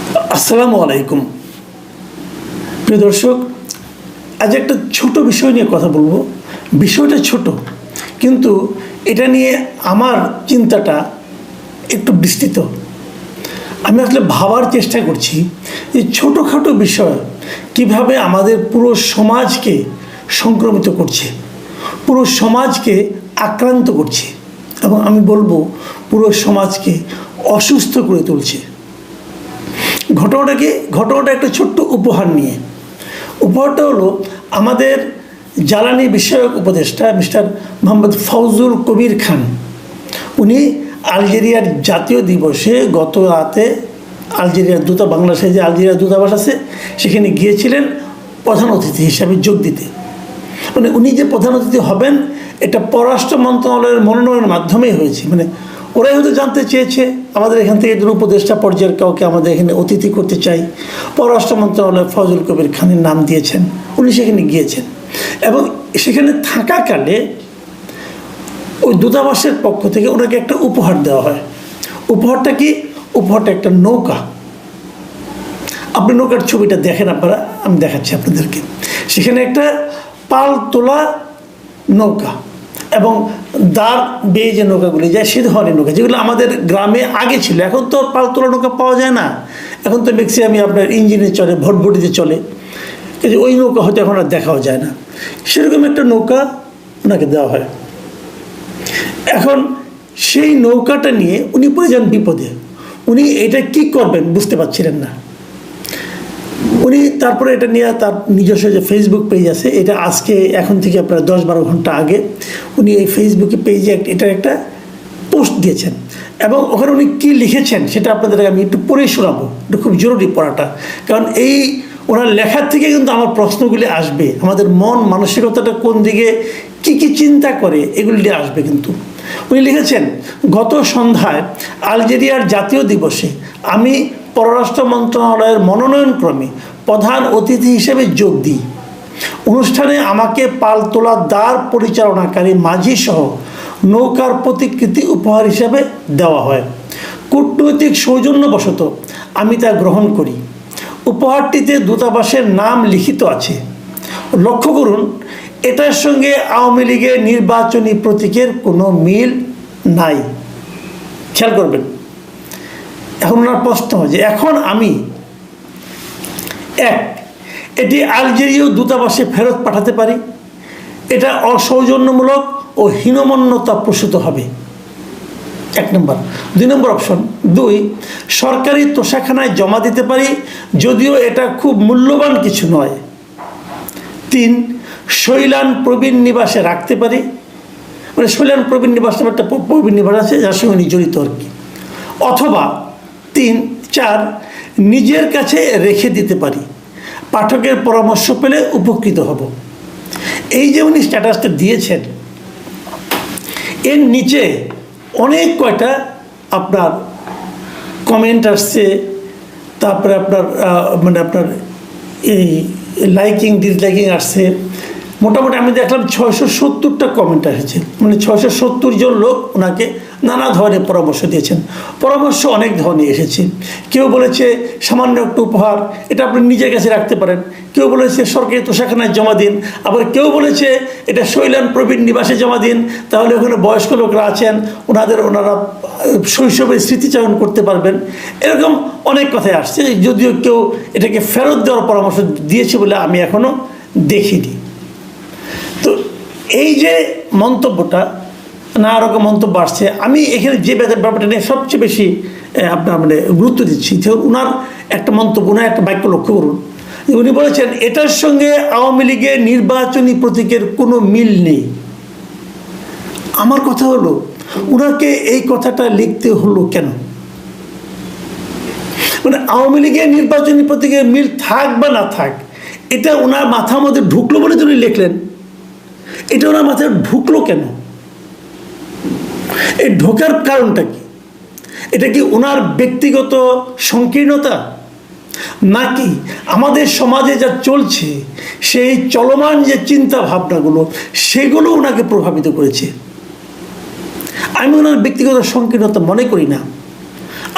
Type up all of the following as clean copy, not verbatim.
আসসালামু আলাইকুম। প্রিয় দর্শক, আজ একটা ছোট বিষয় নিয়ে কথা বলবো। বিষয়টা ছোট, কিন্তু এটা নিয়ে আমার চিন্তাটা একটু বিস্তৃত। আমি আসলে ভাবার চেষ্টা করছি যে ছোটোখাটো বিষয় কিভাবে আমাদের পুরো সমাজকে সংক্রমিত করছে, পুরো সমাজকে আক্রান্ত করছে, এবং আমি বলবো পুরো সমাজকে অসুস্থ করে তুলছে। ঘটনাটা একটা ছোট্ট উপহার নিয়ে। উপহারটা হলো আমাদের জ্বালানি বিষয়ক উপদেষ্টা মিস্টার মোহাম্মদ ফজলুল কবির খান। উনি আলজেরিয়ার জাতীয় দিবসে গত রাতে আলজেরিয়ার বাংলাদেশে যে আলজেরিয়ার দূতাবাস আছে সেখানে গিয়েছিলেন প্রধান অতিথি হিসাবে যোগ দিতে। মানে উনি যে প্রধান অতিথি হবেন এটা পররাষ্ট্র মন্ত্রণালয়ের মনোনয়নের মাধ্যমেই হয়েছে। মানে ওরাই হয়তো জানতে চেয়েছে আমাদের এখান থেকে একজন উপদেষ্টা পর্যায়ের কাউকে আমাদের এখানে অতিথি করতে চাই। পররাষ্ট্র মন্ত্রণালয় ফজলুল কবির খানের নাম দিয়েছেন, উনি সেখানে গিয়েছেন এবং সেখানে থাকাকালে ওই দূতাবাসের পক্ষ থেকে ওনাকে একটা উপহার দেওয়া হয়। উপহারটা কি? উপহারটা একটা নৌকা। আপনি নৌকার ছবিটা দেখেন, আপনারা, আমি দেখাচ্ছি আপনাদেরকে। সেখানে একটা পাল তোলা নৌকা এবং দাঁড় বেয়ে যে নৌকাগুলি যায় সে ধরনের নৌকা, যেগুলো আমাদের গ্রামে আগে ছিল। এখন তো পাল তোলা নৌকা পাওয়া যায় না, এখন তো ম্যাক্সিমামই আপনার ইঞ্জিনে চলে, ভটভটিতে চলে। কিন্তু ওই নৌকা হয়তো এখন আর দেখাও যায় না। সেরকম একটা নৌকা ওনাকে দেওয়া হয়। এখন সেই নৌকাটা নিয়ে উনি পড়ে যান বিপদে। উনি এটা কি করবেন বুঝতে পারছিলেন না। উনি তারপরে এটা নিয়ে তার নিজস্ব যে ফেসবুক পেজ আছে, এটা আজকে এখন থেকে প্রায় 10-12 ঘন্টা আগে উনি এই ফেসবুকে পেজে এটার একটা পোস্ট দিয়েছেন এবং ওখানে উনি কী লিখেছেন সেটা আপনাদেরকে আমি একটু পড়ে শোনাবো। এটা খুব জরুরি পড়াটা, কারণ এই ওনার লেখার থেকে কিন্তু আমার প্রশ্নগুলি আসবে, আমাদের মন মানসিকতাটা কোন দিকে কী কী চিন্তা করে এগুলি নিয়ে আসবে। কিন্তু উনি লিখেছেন, গত সন্ধ্যায় আলজেরিয়ার জাতীয় দিবসে আমি পররাষ্ট্র মন্ত্রণালয়ের মনোনয়নক্রমে প্রধান অতিথি হিসেবে যোগ দিই। অনুষ্ঠানে আমাকে পাল তোলা দাঁড় পরিচালনাকারী মাঝি সহ নৌকার প্রতিকৃতি উপহার হিসেবে দেওয়া হয়। কূটনৈতিক সৌজন্যবশত আমি তা গ্রহণ করি। উপহারটিতে দূতাবাসের নাম লিখিত আছে। লক্ষ্য করুন, এটার সঙ্গে আওয়ামী লীগের নির্বাচনী প্রতীকের কোনো মিল নাই। খেয়াল করবেন। এখন ওনার প্রশ্ন যে এখন আমি এটি আলজেরীয় দূতাবাসে ফেরত পাঠাতে পারি, এটা অসৌজন্যমূলক ও হীনমন্যতা প্রসূত হবে। 1 নম্বর। 2 নম্বর অপশন, 2, সরকারি তোষাখানায় জমা দিতে পারি, যদিও এটা খুব মূল্যবান কিছু নয়। 3, শৈলান প্রবীণ নিবাসে রাখতে পারি। মানে শৈলান প্রবীণ নিবাস নামে একটা প্রবীণ নিবাস আছে যার সঙ্গে উনি জড়িত আর কি। অথবা 3, 4, নিজের কাছে রেখে দিতে পারি, পাঠকের পরামর্শ পেলে উপকৃত হব। এই যে উনি স্ট্যাটাসটা দিয়েছেন, এর নিচে অনেক কয়টা আপনার কমেন্ট আসছে, তারপরে আপনার এই লাইকিং ডিসলাইকিং আসছে। মোটামুটি আমি দেখলাম 670টা কমেন্ট এসেছে। মানে 670 জন লোক ওনাকে নানা ধরনের পরামর্শ দিয়েছেন। পরামর্শ অনেক ধরনের এসেছে। কেউ বলেছে সামান্য একটু উপহার, এটা আপনি নিজের কাছে রাখতে পারেন। কেউ বলেছে সরকারি তোষাখানায় জমা দিন। আবার কেউ বলেছে এটা শৈলান প্রবীণ নিবাসে জমা দিন, তাহলে ওখানে বয়স্ক লোকরা আছেন, ওনারা শৈশবের স্মৃতিচারণ করতে পারবেন। এরকম অনেক কথাই আসছে, যদিও কেউ এটাকে ফেরত দেওয়ার পরামর্শ দিয়েছে বলে আমি এখনও দেখিনি। তো এই যে মন্তব্যটা, নানা রকম মন্তব্য আসছে, আমি এখানে যে ব্যাপারটা নিয়ে সবচেয়ে বেশি গুরুত্ব দিচ্ছি যে ওনার একটা মন্তব্য, ওনার একটা বাক্য লক্ষ্য করুন। উনি বলেছেন এটার সঙ্গে আওয়ামী লীগের নির্বাচনী প্রতীকের কোনো মিল নেই। আমার কথা হলো, ওনাকে এই কথাটা লিখতে হলো কেন? মানে আওয়ামী লীগের নির্বাচনী প্রতীকের মিল থাক বা না থাক, এটা ওনার মাথার মধ্যে ঢুকলো বলে উনি লিখলেন। এটা ওনার মাথায় ঢুকলো কেন? এই ঢোকার কারণটা কি? এটা কি ওনার ব্যক্তিগত সংকীর্ণতা, নাকি আমাদের সমাজে যা চলছে সেই চলমান যে চিন্তা ভাবনাগুলো সেগুলো ওনাকে প্রভাবিত করেছে? আমি ওনার ব্যক্তিগত সংকীর্ণতা মনে করি না।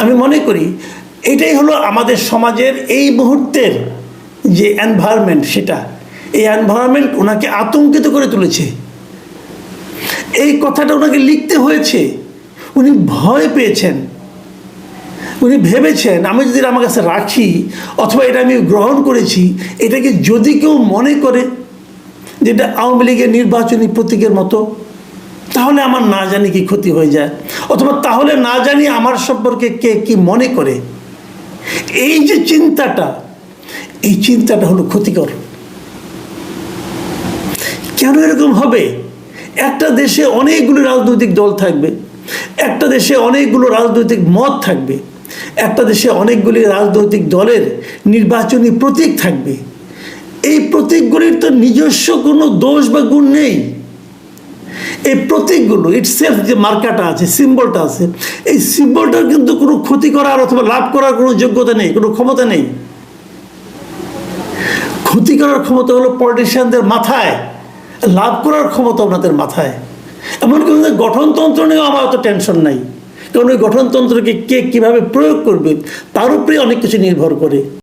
আমি মনে করি এটাই হলো আমাদের সমাজের এই মুহূর্তের যে এনভায়রনমেন্ট, সেটা এই এনভায়রনমেন্ট ওনাকে আতঙ্কিত করে তুলেছে। এই কথাটা ওনাকে লিখতে হয়েছে। উনি ভয় পেয়েছেন, উনি ভেবেছেন আমি যদি আমার কাছে রাখি অথবা এটা আমি গ্রহণ করেছি, এটাকে যদি কেউ মনে করে যেটা আওয়ামী লীগের নির্বাচনী প্রতীকের মতো, তাহলে আমার না জানি কি ক্ষতি হয়ে যায়, অথবা তাহলে না জানি আমার সম্পর্কে কে কি মনে করে। এই যে চিন্তাটা, এই চিন্তাটা হলো ক্ষতিকর। কেন এরকম হবে? একটা দেশে অনেকগুলো রাজনৈতিক দল থাকবে, একটা দেশে অনেকগুলো রাজনৈতিক মত থাকবে, একটা দেশে অনেকগুলি রাজনৈতিক দলের নির্বাচনী প্রতীক থাকবে। এই প্রতীকগুলির তো নিজস্ব কোনো দোষ বা গুণ নেই। এই প্রতীকগুলো ইটসেলফ, যে মার্কাটা আছে, সিম্বলটা আছে, এই সিম্বলটার কিন্তু কোনো ক্ষতি করার অথবা লাভ করার কোনো যোগ্যতা নেই, কোনো ক্ষমতা নেই। ক্ষতি করার ক্ষমতা হলো পলিটিশিয়ানদের মাথায়, লাভ করার ক্ষমতা ওনাদের মাথায়। এমনকি ওনাদের গঠনতন্ত্র নিয়েও আমার অত টেনশন নাই, কারণ ওই গঠনতন্ত্রকে কে কীভাবে প্রয়োগ করবে তার উপরে অনেক কিছু নির্ভর করে।